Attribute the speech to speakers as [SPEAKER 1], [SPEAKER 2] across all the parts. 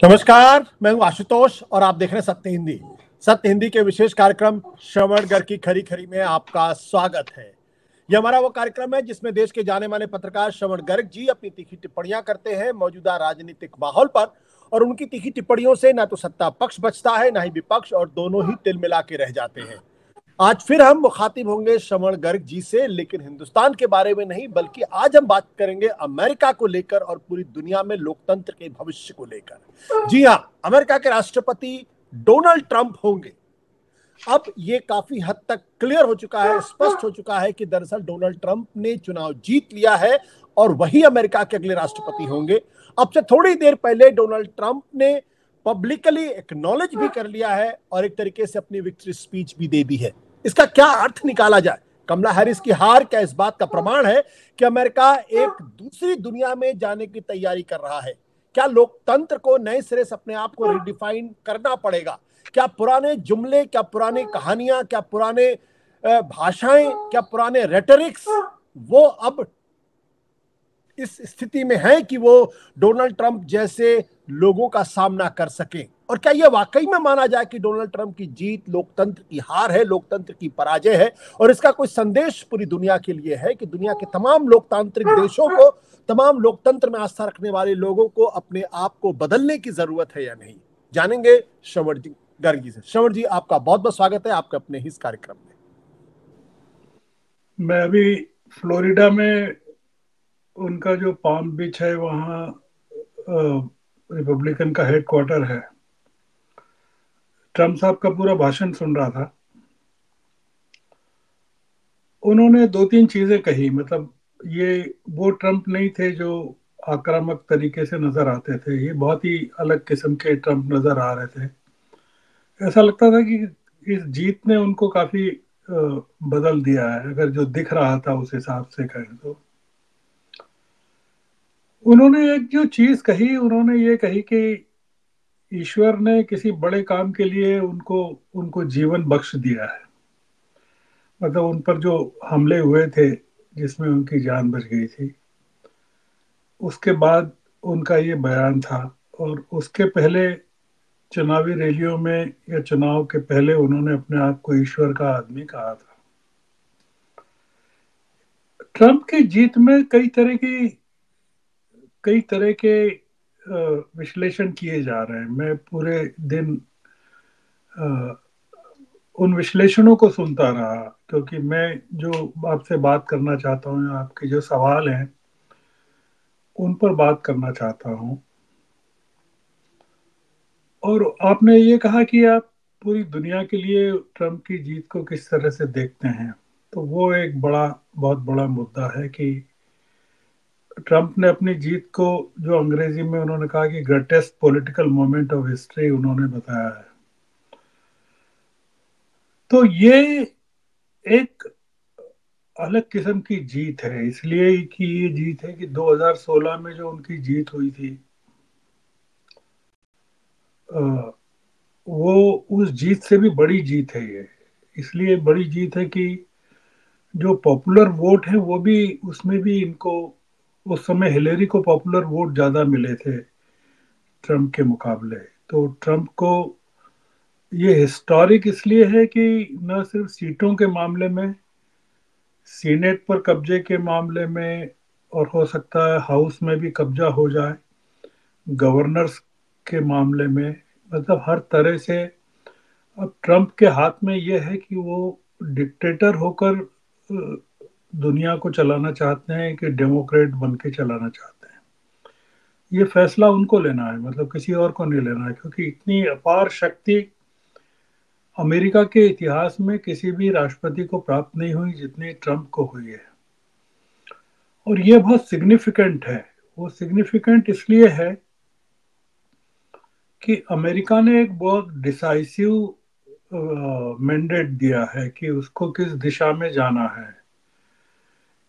[SPEAKER 1] नमस्कार, मैं हूं आशुतोष और आप देख रहे हैं सत्य हिंदी। सत्य हिंदी के विशेष कार्यक्रम श्रवण घर की खरी खरी में आपका स्वागत है। यह हमारा वो कार्यक्रम है जिसमें देश के जाने माने पत्रकार श्रवण गर्ग जी अपनी तीखी टिप्पणियां करते हैं मौजूदा राजनीतिक माहौल पर, और उनकी तीखी टिप्पणियों से ना तो सत्ता पक्ष बचता है ना ही विपक्ष, और दोनों ही तिल मिला के रह जाते हैं। आज फिर हम मुखातिब होंगे श्रवण गर्ग जी से, लेकिन हिंदुस्तान के बारे में नहीं, बल्कि आज हम बात करेंगे अमेरिका को लेकर और पूरी दुनिया में लोकतंत्र के भविष्य को लेकर। जी हाँ, अमेरिका के राष्ट्रपति डोनाल्ड ट्रंप होंगे। अब ये काफी हद तक क्लियर हो चुका है, स्पष्ट हो चुका है कि दरअसल डोनाल्ड ट्रंप ने चुनाव जीत लिया है और वही अमेरिका के अगले राष्ट्रपति होंगे। अब से थोड़ी देर पहले डोनाल्ड ट्रंप ने पब्लिकली एक्नॉलेज भी कर लिया है और एक तरीके से अपनी विक्ट्री स्पीच भी दे दी है। इसका क्या अर्थ निकाला जाए? कमला हैरिस की हार क्या इस बात का प्रमाण है कि अमेरिका एक दूसरी दुनिया में जाने की तैयारी कर रहा है? क्या लोकतंत्र को नए सिरे से अपने आप को रिडिफाइन करना पड़ेगा? क्या पुराने जुमले, क्या पुरानी कहानियां, क्या पुराने भाषाएं, क्या पुराने रेटरिक्स वो अब इस स्थिति में है कि वो डोनाल्ड ट्रंप जैसे लोगों का सामना कर सकें? और क्या यह वाकई में माना जाए कि डोनाल्ड ट्रंप की जीत लोकतंत्र की हार है, लोकतंत्र की पराजय है, और इसका कोई संदेश पूरी दुनिया के लिए है कि दुनिया के तमाम लोकतांत्रिक देशों को, तमाम लोकतंत्र में आस्था रखने वाले लोगों को अपने आप को बदलने की जरूरत है या नहीं? जानेंगे श्रवण जी गर्ग जी से। श्रवण जी, आपका बहुत बहुत स्वागत है आपके अपने इस कार्यक्रम में।
[SPEAKER 2] मैं अभी फ्लोरिडा में उनका जो पाम बीच है वहाँ रिपब्लिकन का हेडक्वार्टर है। ट्रम्प साहब का पूरा भाषण सुन रहा था। उन्होंने दो तीन चीजें कही, मतलब ये वो ट्रम्प नहीं थे जो आक्रामक तरीके से नजर आते थे। ये बहुत ही अलग किस्म के ट्रम्प नजर आ रहे थे। ऐसा लगता था कि इस जीत ने उनको काफी बदल दिया है, अगर जो दिख रहा था उस हिसाब से कहें तो। उन्होंने एक जो चीज कही, उन्होंने ये कही कि ईश्वर ने किसी बड़े काम के लिए उनको उनको जीवन बख्श दिया है। मतलब उन पर जो हमले हुए थे जिसमें उनकी जान बच गई थी, उसके बाद उनका ये बयान था। और उसके पहले चुनावी रैलियों में या चुनाव के पहले उन्होंने अपने आप को ईश्वर का आदमी कहा था। ट्रंप की जीत में कई तरह के विश्लेषण किए जा रहे हैं। मैं पूरे दिन उन विश्लेषणों को सुनता रहा, क्योंकि मैं जो आपसे बात करना चाहता हूँ, आपके जो सवाल हैं उन पर बात करना चाहता हूँ। और आपने ये कहा कि आप पूरी दुनिया के लिए ट्रंप की जीत को किस तरह से देखते हैं, तो वो एक बहुत बड़ा मुद्दा है कि ट्रंप ने अपनी जीत को, जो अंग्रेजी में उन्होंने कहा कि greatest political moment of history उन्होंने बताया है। तो ये एक अलग किस्म की जीत है, इसलिए कि ये जीत है कि 2016 में जो उनकी जीत हुई थी, वो उस जीत से भी बड़ी जीत है ये। इसलिए बड़ी जीत है कि जो पॉपुलर वोट है वो भी, उसमें भी इनको उस समय हिलेरी को पॉपुलर वोट ज्यादा मिले थे ट्रंप के मुकाबले। तो ट्रंप को ये हिस्टोरिक इसलिए है कि न सिर्फ सीटों के मामले में, सीनेट पर कब्जे के मामले में, और हो सकता है हाउस में भी कब्जा हो जाए, गवर्नर्स के मामले में, मतलब हर तरह से अब ट्रंप के हाथ में ये है कि वो डिक्टेटर होकर दुनिया को चलाना चाहते हैं कि डेमोक्रेट बन के चलाना चाहते हैं। ये फैसला उनको लेना है, मतलब किसी और को नहीं लेना है, क्योंकि इतनी अपार शक्ति अमेरिका के इतिहास में किसी भी राष्ट्रपति को प्राप्त नहीं हुई जितनी ट्रंप को हुई है। और ये बहुत सिग्निफिकेंट है। वो सिग्निफिकेंट इसलिए है कि अमेरिका ने एक बहुत डिसाइसिव मैंडेट दिया है कि उसको किस दिशा में जाना है।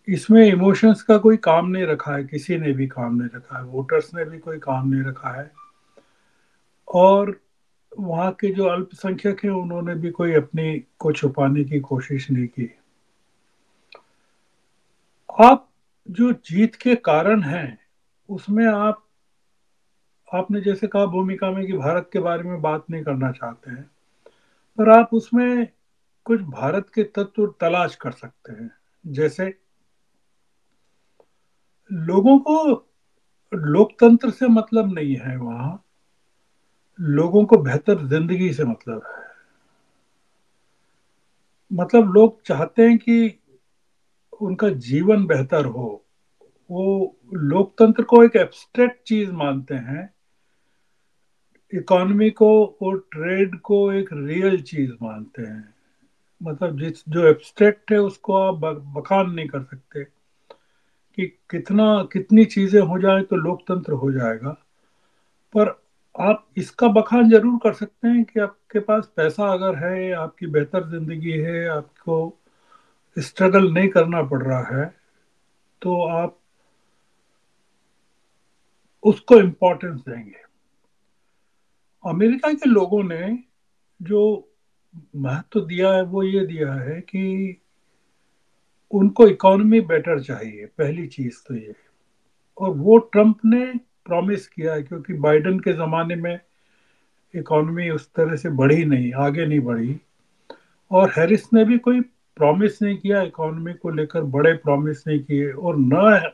[SPEAKER 2] इसमें इमोशंस का कोई काम नहीं रखा है, किसी ने भी काम नहीं रखा है, वोटर्स ने भी कोई काम नहीं रखा है, और वहाँ के जो अल्पसंख्यक हैं उन्होंने भी कोई अपनी को छुपाने की कोशिश नहीं की। आप जो जीत के कारण हैं उसमें आप आपने जैसे कहा भूमिका में कि भारत के बारे में बात नहीं करना चाहते हैं, पर आप उसमें कुछ भारत के तत्व तलाश कर सकते हैं। जैसे लोगों को लोकतंत्र से मतलब नहीं है, वहां लोगों को बेहतर जिंदगी से मतलब है। मतलब लोग चाहते हैं कि उनका जीवन बेहतर हो। वो लोकतंत्र को एक एब्स्ट्रैक्ट चीज मानते हैं, इकोनॉमी को और ट्रेड को एक रियल चीज मानते हैं। मतलब जिस जो एब्स्ट्रैक्ट है उसको आप बखान नहीं कर सकते कि कितना कितनी चीजें हो जाए तो लोकतंत्र हो जाएगा। पर आप इसका बखान जरूर कर सकते हैं कि आपके पास पैसा अगर है, आपकी बेहतर जिंदगी है, आपको स्ट्रगल नहीं करना पड़ रहा है, तो आप उसको इम्पोर्टेंस देंगे। अमेरिका के लोगों ने जो महत्व दिया है वो ये दिया है कि उनको इकोनॉमी बेटर चाहिए, पहली चीज तो ये। और वो ट्रम्प ने प्रॉमिस किया है, क्योंकि बाइडेन के जमाने में इकोनॉमी उस तरह से बढ़ी नहीं, आगे नहीं बढ़ी। और हैरिस ने भी कोई प्रॉमिस नहीं किया इकोनॉमी को लेकर, बड़े प्रॉमिस नहीं किए। और न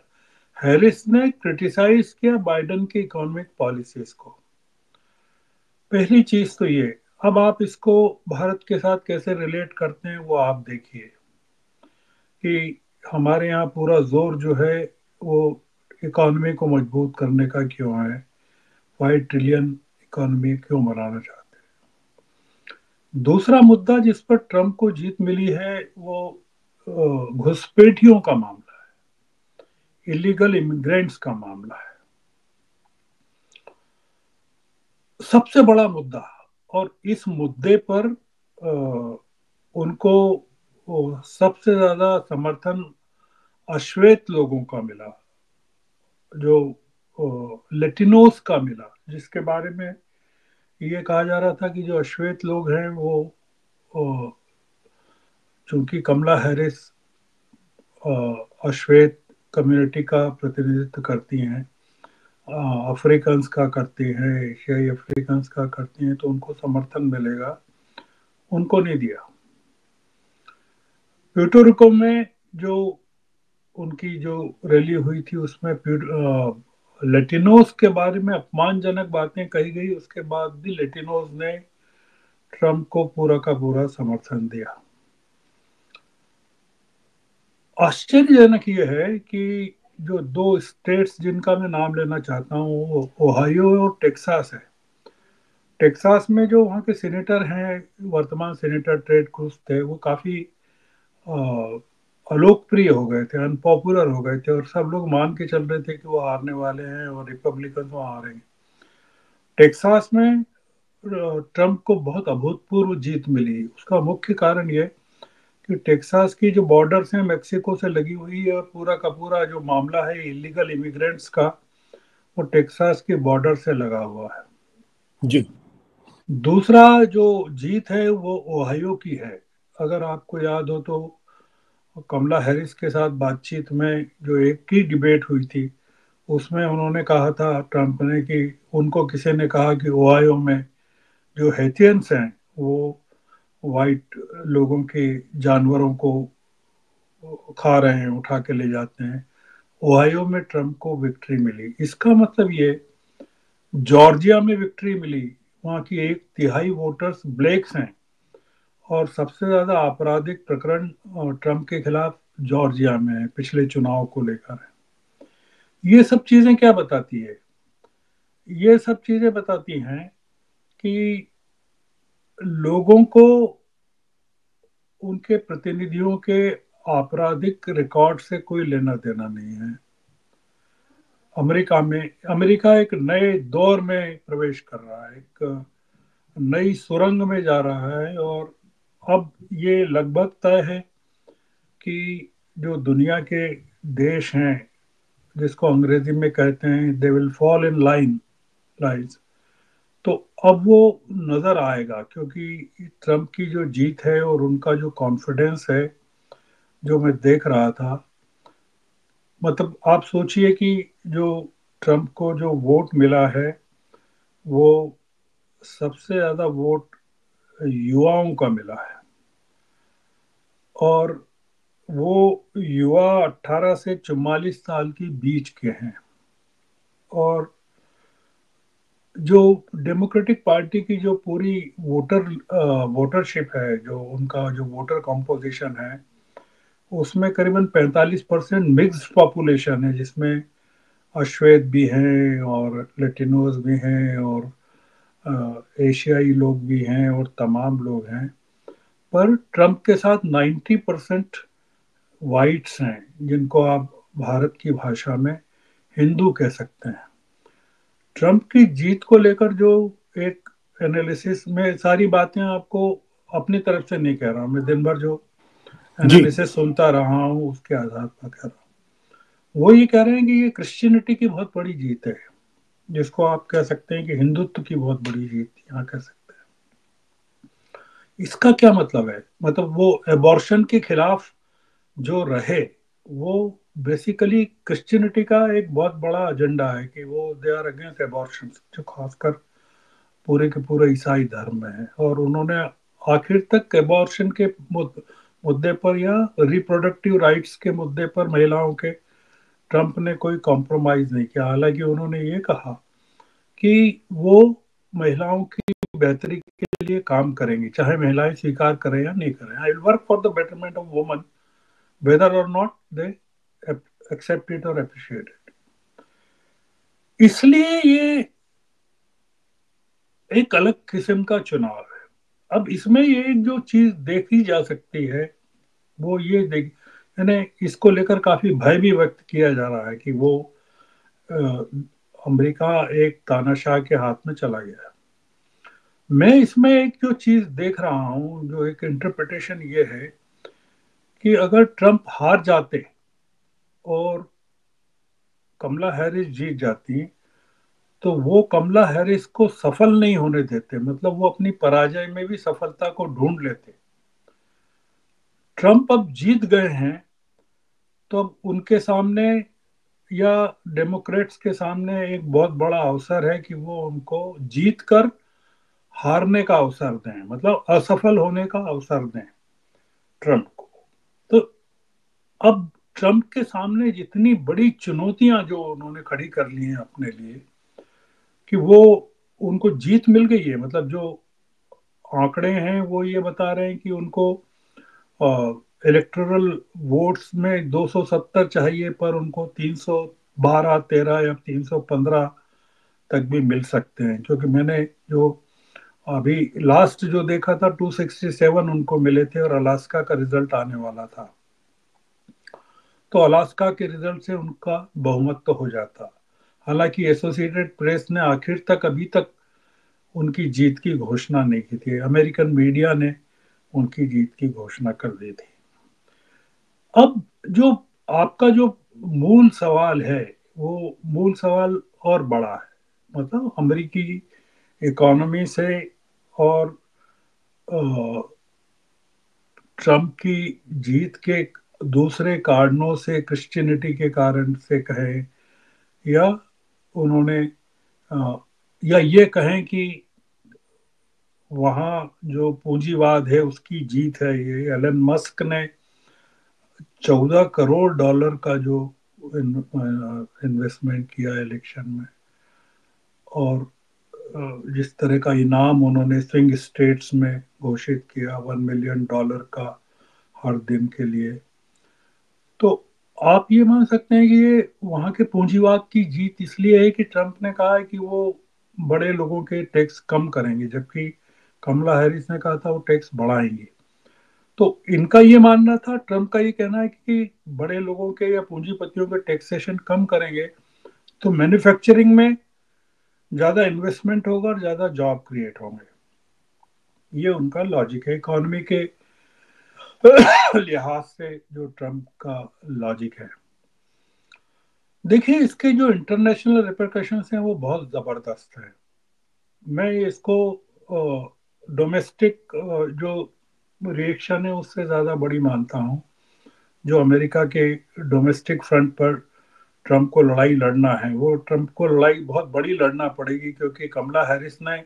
[SPEAKER 2] हैरिस ने क्रिटिसाइज किया बाइडेन की इकोनॉमिक पॉलिसीज को। पहली चीज तो ये। अब आप इसको भारत के साथ कैसे रिलेट करते हैं वो आप देखिए कि हमारे यहाँ पूरा जोर जो है वो इकोनॉमी को मजबूत करने का क्यों है, 5 ट्रिलियन इकोनॉमी क्यों बनाना चाहते हैं। दूसरा मुद्दा जिस पर ट्रम्प को जीत मिली है वो घुसपैठियों का मामला है, इलीगल इमिग्रेंट्स का मामला है, सबसे बड़ा मुद्दा। और इस मुद्दे पर उनको सबसे ज्यादा समर्थन अश्वेत लोगों का मिला, जो लेटिनोस का मिला, जिसके बारे में ये कहा जा रहा था कि जो अश्वेत लोग हैं वो अ, चूंकि कमला हैरिस अश्वेत कम्युनिटी का प्रतिनिधित्व करती हैं, अफ्रीकन्स का करती हैं, एशियाई अफ्रीकन्स का करती हैं, तो उनको समर्थन मिलेगा। उनको नहीं दिया। प्यूर्टो में जो उनकी जो रैली हुई थी उसमें लेटिनोस के बारे में अपमानजनक बातें कही गई, उसके बाद भी लेटिनोस ने ट्रम्प को पूरा का पूरा समर्थन दिया। आश्चर्यजनक ये है कि जो दो स्टेट्स जिनका मैं नाम लेना चाहता हूँ वो ओहायो और टेक्सास है। टेक्सास में जो वहाँ के सीनेटर हैं, वर्तमान सीनेटर टेड क्रूज थे, वो काफी अ, अलोकप्रिय हो गए थे, अनपॉपुलर हो गए थे, और सब लोग मान के चल रहे थे कि वो हारने वाले हैं और रिपब्लिकन वो हारेंगे। टेक्सास में ट्रम्प को बहुत अभूतपूर्व जीत मिली। उसका मुख्य कारण ये कि टेक्सास की जो बॉर्डर्स हैं मेक्सिको से लगी हुई है, और पूरा का पूरा जो मामला है इलीगल इमिग्रेंट्स का, वो टेक्सास के बॉर्डर से लगा हुआ है।
[SPEAKER 1] जी।
[SPEAKER 2] दूसरा जो जीत है वो ओहायो की है। अगर आपको याद हो तो कमला हैरिस के साथ बातचीत में जो एक की डिबेट हुई थी, उसमें उन्होंने कहा था ट्रम्प ने कि उनको किसी ने कहा कि ओहायो में जो हेथियंस हैं वो वाइट लोगों के जानवरों को खा रहे हैं, उठा के ले जाते हैं। ओहायो में ट्रम्प को विक्ट्री मिली। इसका मतलब ये, जॉर्जिया में विक्ट्री मिली, वहाँ की 1/3 वोटर्स ब्लैक्स हैं, और सबसे ज्यादा आपराधिक प्रकरण ट्रम्प के खिलाफ जॉर्जिया में है पिछले चुनाव को लेकर। ये सब चीजें क्या बताती है? ये सब चीजें बताती हैं कि लोगों को उनके प्रतिनिधियों के आपराधिक रिकॉर्ड से कोई लेना देना नहीं है। अमेरिका एक नए दौर में प्रवेश कर रहा है, एक नई सुरंग में जा रहा है। और अब ये लगभग तय है कि जो दुनिया के देश हैं, जिसको अंग्रेजी में कहते हैं they will fall in lines, तो अब वो नजर आएगा, क्योंकि ट्रम्प की जो जीत है और उनका जो कॉन्फिडेंस है जो मैं देख रहा था। मतलब आप सोचिए कि जो ट्रम्प को जो वोट मिला है वो सबसे ज्यादा वोट युवाओं का मिला है। और वो युवा 18 से 44 साल के बीच के हैं। और जो डेमोक्रेटिक पार्टी की जो पूरी वोटरशिप है, जो उनका जो वोटर कॉम्पोजिशन है, उसमें करीबन 45% मिक्स्ड पॉपुलेशन है, जिसमें अश्वेत भी हैं और लेटिनोज भी हैं और एशियाई लोग भी हैं और तमाम लोग हैं। पर ट्रंप के साथ 90% वाइट्स हैं, जिनको आप भारत की भाषा में हिंदू कह सकते हैं। ट्रंप की जीत को लेकर जो एक एनालिसिस में, सारी बातें आपको अपनी तरफ से नहीं कह रहा हूं मैं, दिन भर जो
[SPEAKER 1] जी।
[SPEAKER 2] एनालिसिस सुनता रहा हूं उसके आधार पर कह रहा हूं। वो ये कह रहे हैं कि ये क्रिश्चियनिटी की बहुत बड़ी जीत है, जिसको आप कह सकते हैं कि हिंदुत्व की बहुत बड़ी जीत यहाँ कह सकते हैं। इसका क्या मतलब है? मतलब वो एबॉर्शन के खिलाफ जो रहे, वो बेसिकली क्रिश्चियनिटी का एक बहुत बड़ा एजेंडा है कि वो दे आर अगेंस्ट एबॉर्शन, जो खासकर पूरे के पूरे ईसाई धर्म में है। और उन्होंने आखिर तक एबॉर्शन के मुद्दे पर या रिप्रोडक्टिव राइट्स के मुद्दे पर महिलाओं के, ट्रंप ने कोई कॉम्प्रोमाइज नहीं किया। हालांकि उन्होंने ये कहा कि वो महिलाओं की बेहतरी के लिए काम करेंगे, चाहे महिलाएं स्वीकार करें या नहीं करें। I will work for the betterment of woman whether or not they accept it or appreciate it. इसलिए ये एक अलग किस्म का चुनाव है। अब इसमें ये एक जो चीज देखी जा सकती है, वो ये देख, यानी इसको लेकर काफी भय भी व्यक्त किया जा रहा है कि वो अमेरिका एक तानाशाह के हाथ में चला गया है। मैं इसमें एक जो चीज देख रहा हूं, जो एक इंटरप्रिटेशन ये है कि अगर ट्रंप हार जाते और कमला हैरिस जीत जाती, तो वो कमला हैरिस को सफल नहीं होने देते, मतलब वो अपनी पराजय में भी सफलता को ढूंढ लेते। ट्रंप अब जीत गए हैं, तो अब उनके सामने या डेमोक्रेट्स के सामने एक बहुत बड़ा अवसर है कि वो उनको जीत कर हारने का अवसर दें, मतलब असफल होने का अवसर दें ट्रंप को। तो अब ट्रंप के सामने जितनी बड़ी चुनौतियां जो उन्होंने खड़ी कर ली हैं अपने लिए, कि वो उनको जीत मिल गई है। मतलब जो आंकड़े हैं वो ये बता रहे हैं कि उनको इलेक्टोरल वोट्स में 270 चाहिए, पर उनको 312 13 या 315 तक भी मिल सकते हैं। क्योंकि मैंने जो अभी लास्ट जो देखा था, 267 उनको मिले थे और अलास्का का रिजल्ट आने वाला था। तो अलास्का के रिजल्ट से उनका बहुमत तो हो जाता। हालांकि एसोसिएटेड प्रेस ने आखिर तक अभी तक उनकी जीत की घोषणा नहीं की थी। अमेरिकन मीडिया ने उनकी जीत की घोषणा कर दी थी। अब जो आपका जो मूल सवाल है, वो मूल सवाल और बड़ा है। मतलब अमेरिकी इकोनॉमी से और ट्रंप की जीत के दूसरे कारणों से, क्रिश्चियनिटी के कारण से कहें, या उन्होंने या ये कहें कि वहाँ जो पूंजीवाद है उसकी जीत है। ये एलन मस्क ने 14 करोड़ डॉलर का जो इन्वेस्टमेंट किया इलेक्शन में, और जिस तरह का इनाम उन्होंने स्विंग स्टेट्स में घोषित किया, $1 मिलियन का हर दिन के लिए, तो आप ये मान सकते हैं कि ये वहाँ के पूंजीवाद की जीत इसलिए है कि ट्रंप ने कहा है कि वो बड़े लोगों के टैक्स कम करेंगे, जबकि कमला हैरिस ने कहा था वो टैक्स बढ़ाएंगे। तो इनका ये मानना था, ट्रंप का ये कहना है कि बड़े लोगों के या पूंजीपतियों के टैक्सेशन कम करेंगे तो मैन्युफैक्चरिंग में ज्यादा इन्वेस्टमेंट होगा और ज्यादा जॉब क्रिएट होंगे। ये उनका लॉजिक है, इकोनॉमी के लिहाज से जो ट्रंप का लॉजिक है। देखिए, इसके जो इंटरनेशनल रिपरकशंस हैं वो बहुत ज़बरदस्त है। मैं इसको डोमेस्टिक जो रिएक्शन है उससे ज़्यादा बड़ी मानता हूँ। जो अमेरिका के डोमेस्टिक फ्रंट पर ट्रम्प को लड़ाई लड़ना है, वो ट्रम्प को लड़ाई बहुत बड़ी लड़ना पड़ेगी, क्योंकि कमला हैरिस ने,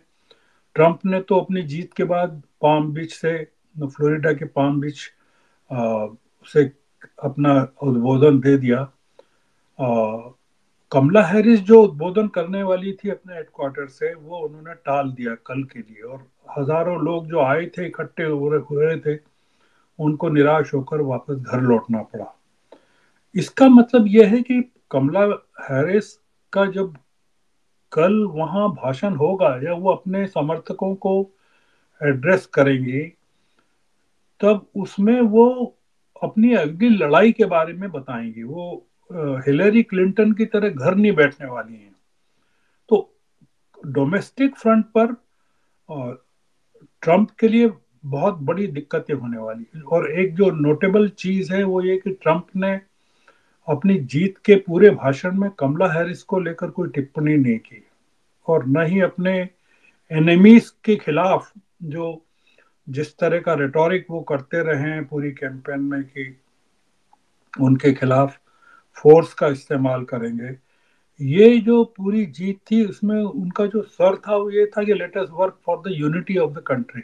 [SPEAKER 2] ट्रम्प ने तो अपनी जीत के बाद पाम बीच से, फ्लोरिडा के पाम बीच से अपना उद्बोधन दे दिया। कमला हैरिस जो उद्बोधन करने वाली थी अपने हेडक्वार्टर से, वो उन्होंने टाल दिया कल के लिए, और हजारों लोग जो आए थे, इकट्ठे हुए थे, उनको निराश होकर वापस घर लौटना पड़ा। इसका मतलब यह है कि कमला हैरिस का जब कल वहां भाषण होगा या वो अपने समर्थकों को एड्रेस करेंगे, तब उसमें वो अपनी अगली लड़ाई के बारे में बताएंगे। वो हिलेरी क्लिंटन की तरह घर नहीं बैठने वाली हैं। तो डोमेस्टिक फ्रंट पर ट्रंप के लिए बहुत बड़ी दिक्कतें होने वाली है। और एक जो नोटेबल चीज है वो ये कि ट्रंप ने अपनी जीत के पूरे भाषण में कमला हैरिस को लेकर कोई टिप्पणी नहीं की, और न ही अपने एनिमीज के खिलाफ जो जिस तरह का रेटोरिक वो करते रहे हैं पूरी कैंपेन में कि उनके खिलाफ फोर्स का इस्तेमाल करेंगे, ये जो पूरी जीत थी उसमें उनका जो सर था वो ये था कि let us work for the unity of the country.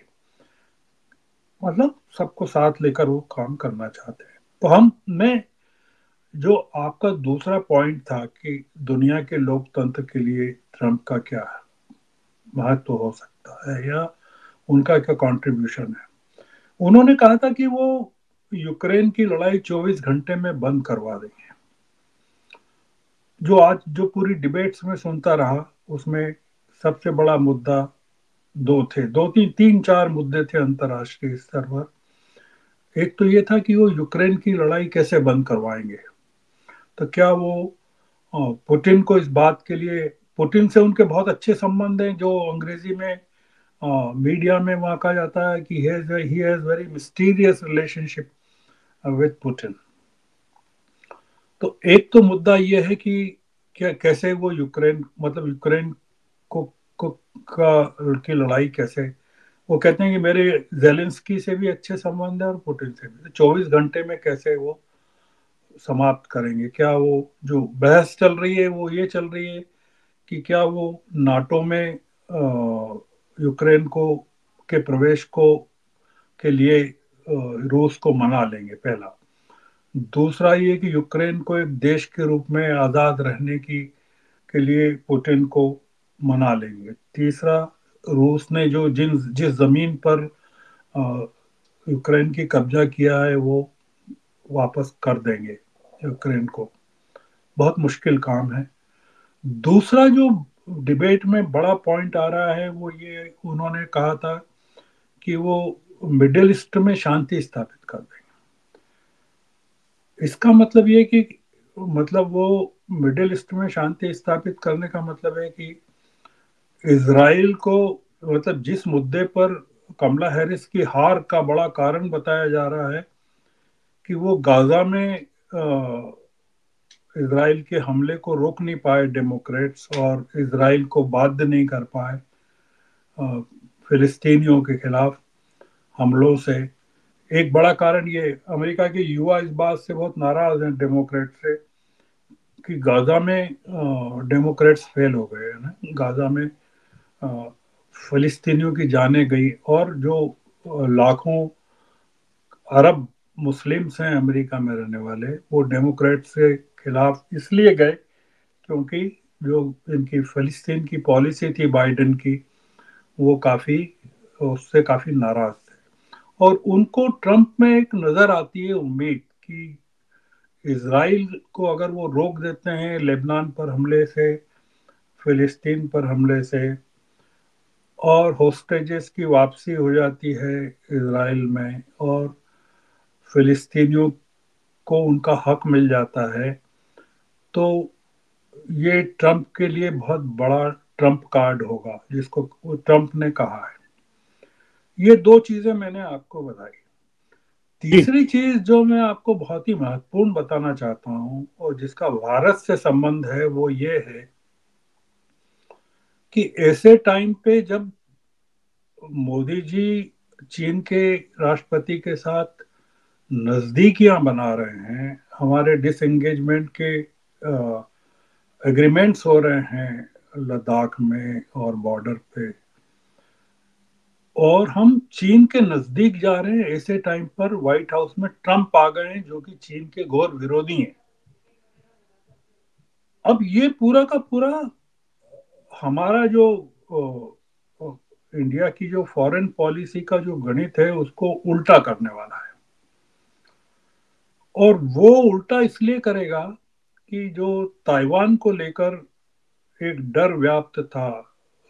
[SPEAKER 2] मतलब सबको साथ लेकर वो काम करना चाहते हैं। तो हम मैं जो आपका दूसरा पॉइंट था कि दुनिया के लोकतंत्र के लिए ट्रंप का क्या महत्व हो सकता है या उनका क्या कंट्रीब्यूशन है, उन्होंने कहा था कि वो यूक्रेन की लड़ाई 24 घंटे में बंद करवा देंगे। जो आज जो पूरी डिबेट्स में सुनता रहा, उसमें सबसे बड़ा मुद्दा दो थे, दो तीन तीन चार मुद्दे थे अंतर्राष्ट्रीय स्तर पर। एक तो ये था कि वो यूक्रेन की लड़ाई कैसे बंद करवाएंगे। तो क्या वो पुतिन को इस बात के लिए, पुतिन से उनके बहुत अच्छे संबंध हैं, जो अंग्रेजी में मीडिया में वहाँ कहा जाता है कि he has very mysterious relationship with Putin. तो एक तो मुद्दा ये है कि क्या कैसे वो यूक्रेन, मतलब यूक्रेन को की लड़ाई कैसे, वो कहते हैं कि मेरे जेलेंस्की से भी अच्छे संबंध है और पुतिन से भी, तो 24 घंटे में कैसे वो समाप्त करेंगे। क्या वो जो बहस चल रही है वो ये चल रही है कि क्या वो नाटो में यूक्रेन को के प्रवेश को के लिए रूस को मना लेंगे, पहला। दूसरा ये कि यूक्रेन को एक देश के रूप में आज़ाद रहने की के लिए पुतिन को मना लेंगे। तीसरा, रूस ने जो जिस जमीन पर अ, यूक्रेन की कब्जा किया है वो वापस कर देंगे यूक्रेन को। बहुत मुश्किल काम है। दूसरा जो डिबेट में बड़ा पॉइंट आ रहा है वो ये, उन्होंने कहा था कि वो मिडिल ईस्ट में शांति स्थापित कर देंगे। इसका मतलब ये कि मतलब वो मिडिल ईस्ट में शांति स्थापित करने का मतलब है कि इजराइल को, मतलब जिस मुद्दे पर कमला हैरिस की हार का बड़ा कारण बताया जा रहा है कि वो गाजा में इजराइल के हमले को रोक नहीं पाए डेमोक्रेट्स, और इजराइल को बाध्य नहीं कर पाए फिलिस्तीनियों के खिलाफ हमलों से। एक बड़ा कारण ये, अमेरिका के युवा इस बात से बहुत नाराज हैं डेमोक्रेट से कि गाजा में डेमोक्रेट्स फेल हो गए हैं ना। गाजा में फिलिस्तीनियों की जानें गई, और जो लाखों अरब मुस्लिम्स हैं अमेरिका में रहने वाले, वो डेमोक्रेट से खिलाफ इसलिए गए क्योंकि जो इनकी फिलिस्तीन की पॉलिसी थी बाइडेन की, वो काफ़ी, उससे काफ़ी नाराज थे। और उनको ट्रंप में एक नज़र आती है उम्मीद कि इजराइल को अगर वो रोक देते हैं लेबनान पर हमले से, फिलिस्तीन पर हमले से, और होस्टेजेस की वापसी हो जाती है इजराइल में, और फिलिस्तीनियों को उनका हक मिल जाता है, तो ये ट्रंप के लिए बहुत बड़ा ट्रंप कार्ड होगा, जिसको ट्रंप ने कहा है। ये दो चीजें मैंने आपको बताई।
[SPEAKER 1] जी।
[SPEAKER 2] तीसरी चीज जो मैं आपको बहुत ही महत्वपूर्ण बताना चाहता हूँ और जिसका भारत से संबंध है, वो ये है कि ऐसे टाइम पे जब मोदी जी चीन के राष्ट्रपति के साथ नजदीकियां बना रहे हैं, हमारे डिसएंगेजमेंट के एग्रीमेंट्स हो रहे हैं लद्दाख में और बॉर्डर पे, और हम चीन के नजदीक जा रहे हैं। ऐसे टाइम पर व्हाइट हाउस में ट्रम्प आ गए हैं, जो कि चीन के घोर विरोधी हैं। अब ये पूरा का पूरा हमारा जो इंडिया की जो फॉरेन पॉलिसी का जो गणित है उसको उल्टा करने वाला है। और वो उल्टा इसलिए करेगा कि जो ताइवान को लेकर एक डर व्याप्त था,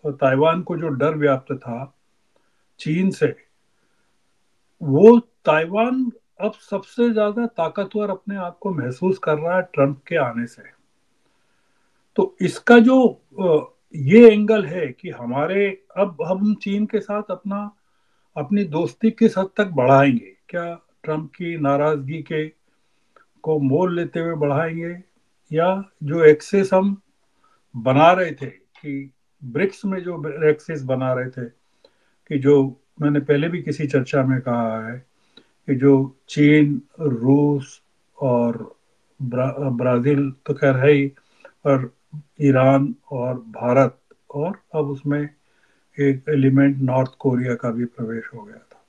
[SPEAKER 2] और ताइवान को जो डर व्याप्त था चीन से, वो ताइवान अब सबसे ज्यादा ताकतवर अपने आप को महसूस कर रहा है ट्रम्प के आने से। तो इसका जो ये एंगल है कि हमारे अब हम चीन के साथ अपनी दोस्ती किस हद तक बढ़ाएंगे, क्या ट्रम्प की नाराजगी के को मोल लेते हुए बढ़ाएंगे, या जो एक्सेस हम बना रहे थे कि ब्रिक्स में जो एक्सेस बना रहे थे, कि जो मैंने पहले भी किसी चर्चा में कहा है कि जो चीन, रूस और ब्राजील तो खैर है ही, और ईरान और भारत, और अब उसमें एक एलिमेंट नॉर्थ कोरिया का भी प्रवेश हो गया था,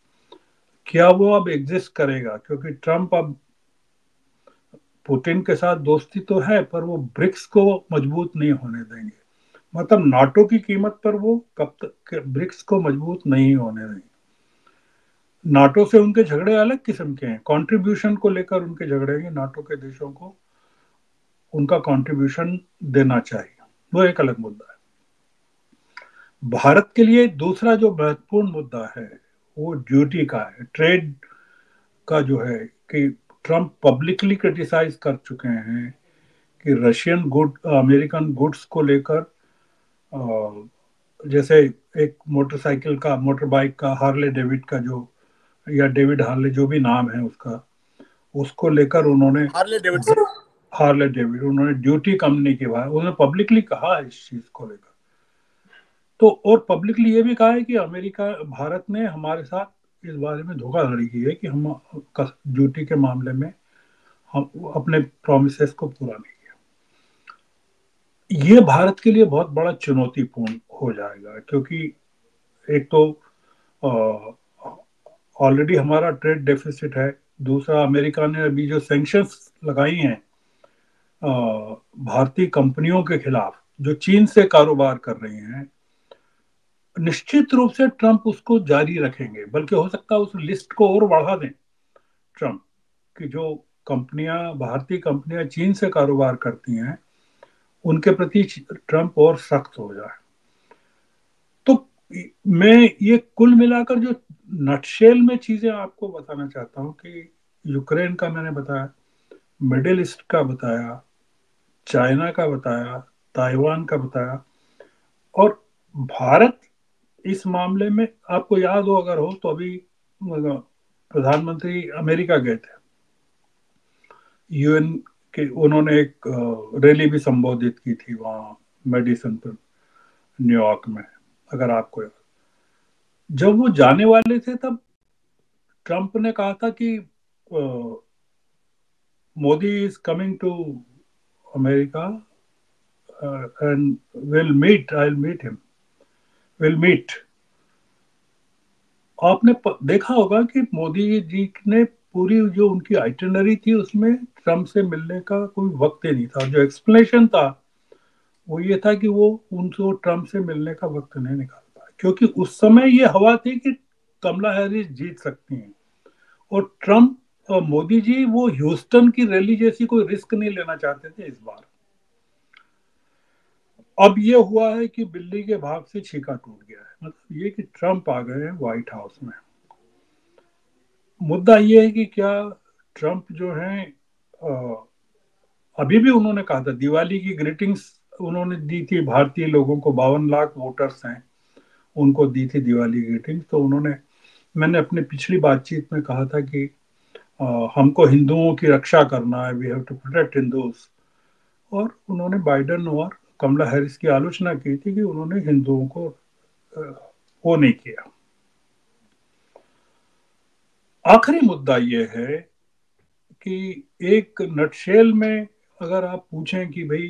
[SPEAKER 2] क्या वो अब एग्जिस्ट करेगा? क्योंकि ट्रम्प अब पुतिन के साथ दोस्ती तो है, पर वो ब्रिक्स को मजबूत नहीं होने देंगे। मतलब नाटो की कीमत पर वो कब तक ब्रिक्स को मजबूत नहीं होने देंगे। नाटो से उनके झगड़े अलग किस्म के हैं, कंट्रीब्यूशन को लेकर उनके झगड़े हैं, नाटो के देशों को उनका कंट्रीब्यूशन देना चाहिए, वो एक अलग मुद्दा है। भारत के लिए दूसरा जो महत्वपूर्ण मुद्दा है वो ड्यूटी का है, ट्रेड का जो है, कि ट्रम्प पब्लिकली क्रिटिसाइज कर चुके हैं कि रशियन गुड अमेरिकन गुड्स को लेकर, जैसे एक मोटरसाइकिल का, मोटर बाइक का, हार्ले डेविड का जो, या डेविड हार्ले जो भी नाम है उसका, उसको लेकर उन्होंने,
[SPEAKER 1] हार्ले डेविडसन।
[SPEAKER 2] हार्ले डेविड, उन्होंने ड्यूटी कम नहीं की, उन्होंने पब्लिकली कहा है इस चीज को लेकर। तो और पब्लिकली ये भी कहा है कि अमेरिका, भारत ने हमारे साथ इस बारे में धोखाधड़ी की है कि हम ड्यूटी के मामले में हम अपने प्रोमिसेस को पूरा नहीं किया। ये भारत के लिए बहुत बड़ा चुनौतीपूर्ण हो जाएगा, क्योंकि एक तो ऑलरेडी हमारा ट्रेड डेफिसिट है, दूसरा अमेरिका ने अभी जो सैंक्शंस लगाई हैं भारतीय कंपनियों के खिलाफ जो चीन से कारोबार कर रही हैं, निश्चित रूप से ट्रम्प उसको जारी रखेंगे, बल्कि हो सकता है उस लिस्ट को और बढ़ा दें ट्रम्प, कि जो कंपनियां, भारतीय कंपनियां चीन से कारोबार करती हैं उनके प्रति ट्रम्प और सख्त हो जाए। तो मैं ये कुल मिलाकर जो नटशेल में चीजें आपको बताना चाहता हूं कि यूक्रेन का मैंने बताया, मिडिल ईस्ट का बताया, चाइना का बताया, ताइवान का बताया, और भारत इस मामले में, आपको याद हो अगर हो तो अभी प्रधानमंत्री अमेरिका गए थे, यूएन के, उन्होंने एक रैली भी संबोधित की थी वहाँ मेडिसन पर, न्यूयॉर्क में, अगर आपको याद। जब वो जाने वाले थे तब ट्रम्प ने कहा था कि Modi is coming to America and I will meet him, will meet. आपने देखा होगा कि मोदी जी ने पूरी जो उनकी आइटिनरी थी उसमें ट्रम्प से मिलने का कोई वक्त ही नहीं था। जो एक्सप्लेनेशन था वो ये था कि वो उनको ट्रम्प से मिलने का वक्त नहीं निकाल पाया, क्योंकि उस समय ये हवा थी कि कमला हैरिस जीत सकती हैं, और ट्रम्प और मोदी जी वो ह्यूस्टन की रैली जैसी कोई रिस्क नहीं लेना चाहते थे इस बार। अब ये हुआ है कि बिल्ली के भाग से छीका टूट गया है, मतलब ये कि ट्रम्प आ गए हैं व्हाइट हाउस में। मुद्दा ये है कि क्या ट्रम्प जो है, अभी भी उन्होंने कहा था, दिवाली की ग्रीटिंग्स उन्होंने दी थी भारतीय लोगों को, 52 लाख वोटर्स हैं, उनको दी थी दिवाली की ग्रीटिंग्स। तो उन्होंने, मैंने अपने पिछली बातचीत में कहा था कि हमको हिंदुओं की रक्षा करना है, we have to protect Hindus. और उन्होंने बाइडेन और कमला हैरिस की आलोचना की थी कि उन्होंने हिंदुओं को वो नहीं किया। आखिरी मुद्दा ये है कि एक नटशेल में अगर आप पूछें कि भाई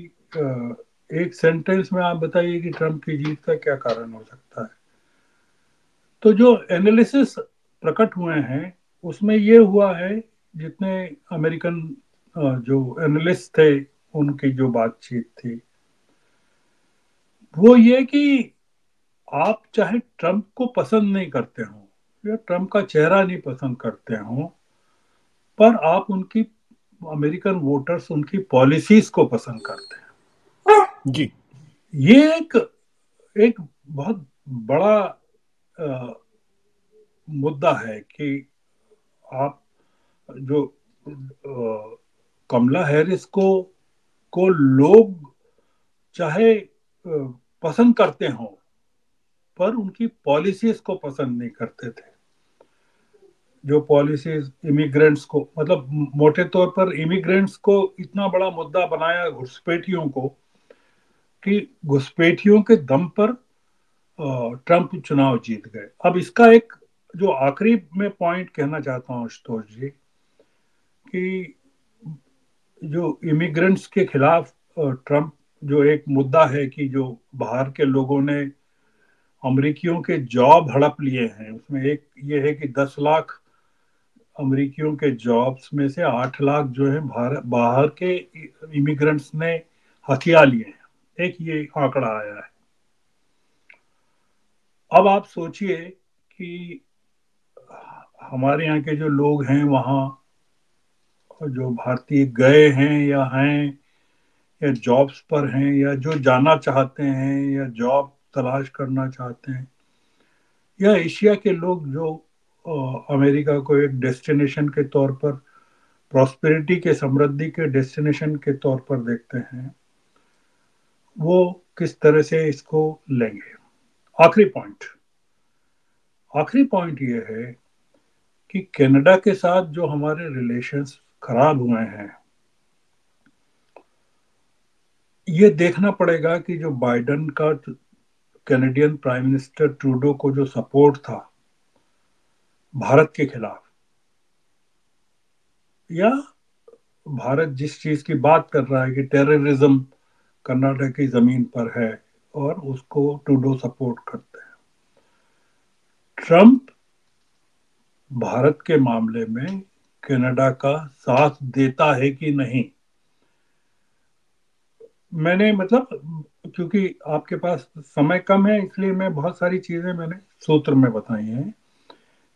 [SPEAKER 2] एक सेंटेंस में आप बताइए कि ट्रम्प की जीत का क्या कारण हो सकता है, तो जो एनालिसिस प्रकट हुए हैं उसमें ये हुआ है, जितने अमेरिकन जो एनालिस्ट थे उनकी जो बातचीत थी वो ये कि आप चाहे ट्रम्प को पसंद नहीं करते हो या ट्रम्प का चेहरा नहीं पसंद करते हो, पर आप उनकी अमेरिकन वोटर्स उनकी पॉलिसीज को पसंद करते
[SPEAKER 1] जी।
[SPEAKER 2] हैं। ये एक एक बहुत बड़ा अ, मुद्दा है कि आप जो कमला हैरिस को लोग चाहे पसंद करते हो, पर उनकी पॉलिसीज को पसंद नहीं करते थे। जो पॉलिसीज इमिग्रेंट्स को, मतलब मोटे तौर पर इमिग्रेंट्स को इतना बड़ा मुद्दा बनाया घुसपैठियों को, कि घुसपैठियों के दम पर ट्रंप चुनाव जीत गए। अब इसका एक जो आखिरी में पॉइंट कहना चाहता हूं आशुतोष जी, कि जो इमिग्रेंट्स के खिलाफ ट्रंप जो एक मुद्दा है कि जो बाहर के लोगों ने अमरीकियों के जॉब हड़प लिए हैं, उसमें एक ये है कि 10 लाख अमरीकियों के जॉब्स में से 8 लाख जो है बाहर के इमिग्रेंट्स ने हथिया लिए हैं, एक ये आंकड़ा आया है। अब आप सोचिए कि हमारे यहाँ के जो लोग हैं वहाँ, जो भारतीय गए हैं या जॉब्स पर हैं या जो जाना चाहते हैं या जॉब तलाश करना चाहते हैं, या एशिया के लोग जो अमेरिका को एक डेस्टिनेशन के तौर पर, प्रॉस्पेरिटी के, समृद्धि के डेस्टिनेशन के तौर पर देखते हैं, वो किस तरह से इसको लेंगे। आखिरी पॉइंट आखिरी पॉइंट ये है कि कनाडा के साथ जो हमारे रिलेशंस खराब हुए हैं, ये देखना पड़ेगा कि जो बाइडेन का कैनेडियन प्राइम मिनिस्टर ट्रूडो को जो सपोर्ट था भारत के खिलाफ, या भारत जिस चीज की बात कर रहा है कि टेररिज्म कर्नाटक की जमीन पर है और उसको ट्रूडो सपोर्ट करते हैं, ट्रंप भारत के मामले में कनाडा का साथ देता है कि नहीं। मैंने मतलब, क्योंकि आपके पास समय कम है इसलिए मैं बहुत सारी चीजें मैंने सूत्र में बताई हैं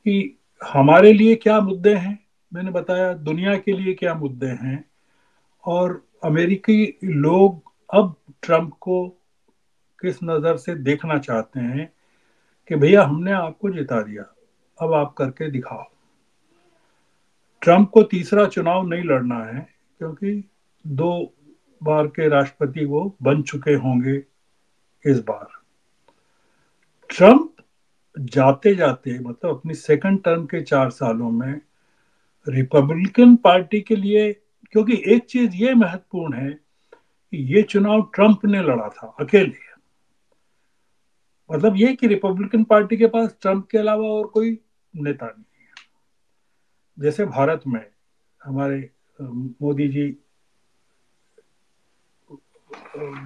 [SPEAKER 2] कि हमारे लिए क्या मुद्दे हैं, मैंने बताया दुनिया के लिए क्या मुद्दे हैं, और अमेरिकी लोग अब ट्रंप को किस नज़र से देखना चाहते हैं कि भैया हमने आपको जिता दिया, अब आप करके दिखाओ। ट्रंप को तीसरा चुनाव नहीं लड़ना है, क्योंकि 2 बार के राष्ट्रपति वो बन चुके होंगे इस बार। ट्रंप जाते जाते, मतलब अपनी सेकंड टर्म के 4 सालों में रिपब्लिकन पार्टी के लिए, क्योंकि एक चीज ये महत्वपूर्ण है कि ये चुनाव ट्रंप ने लड़ा था अकेले, मतलब ये कि रिपब्लिकन पार्टी के पास ट्रंप के अलावा और कोई नेता नहीं। जैसे भारत में हमारे मोदी जी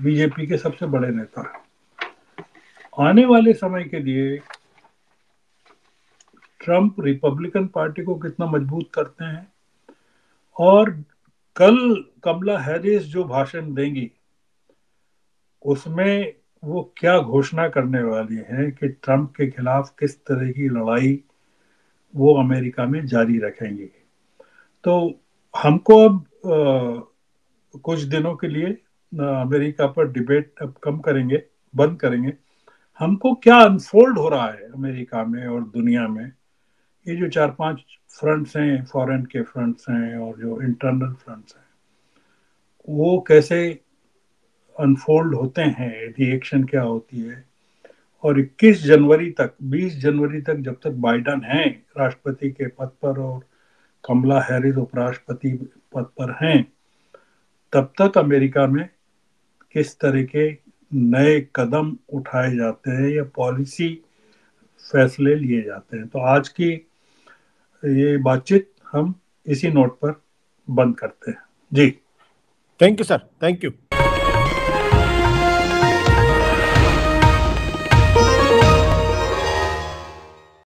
[SPEAKER 2] बीजेपी के सबसे बड़े नेता हैं। आने वाले समय के लिए ट्रंप रिपब्लिकन पार्टी को कितना मजबूत करते हैं, और कल कमला हैरिस जो भाषण देंगी उसमें वो क्या घोषणा करने वाली है कि ट्रंप के खिलाफ किस तरह की लड़ाई वो अमेरिका में जारी रखेंगे। तो हमको अब कुछ दिनों के लिए अमेरिका पर डिबेट अब कम करेंगे, बंद करेंगे। हमको क्या अनफोल्ड हो रहा है अमेरिका में और दुनिया में, ये जो 4-5 फ्रंट्स हैं, फॉरेन के फ्रंट्स हैं और जो इंटरनल फ्रंट्स हैं, वो कैसे अनफोल्ड होते हैं, रिएक्शन क्या होती है। और 21 जनवरी तक, 20 जनवरी तक, जब तक बाइडन हैं राष्ट्रपति के पद पर और कमला हैरिस उपराष्ट्रपति पद पर हैं, तब तक अमेरिका में किस तरह के नए कदम उठाए जाते हैं या पॉलिसी फैसले लिए जाते हैं। तो आज की ये बातचीत हम इसी नोट पर बंद करते हैं। जी।
[SPEAKER 1] Thank you sir, thank you.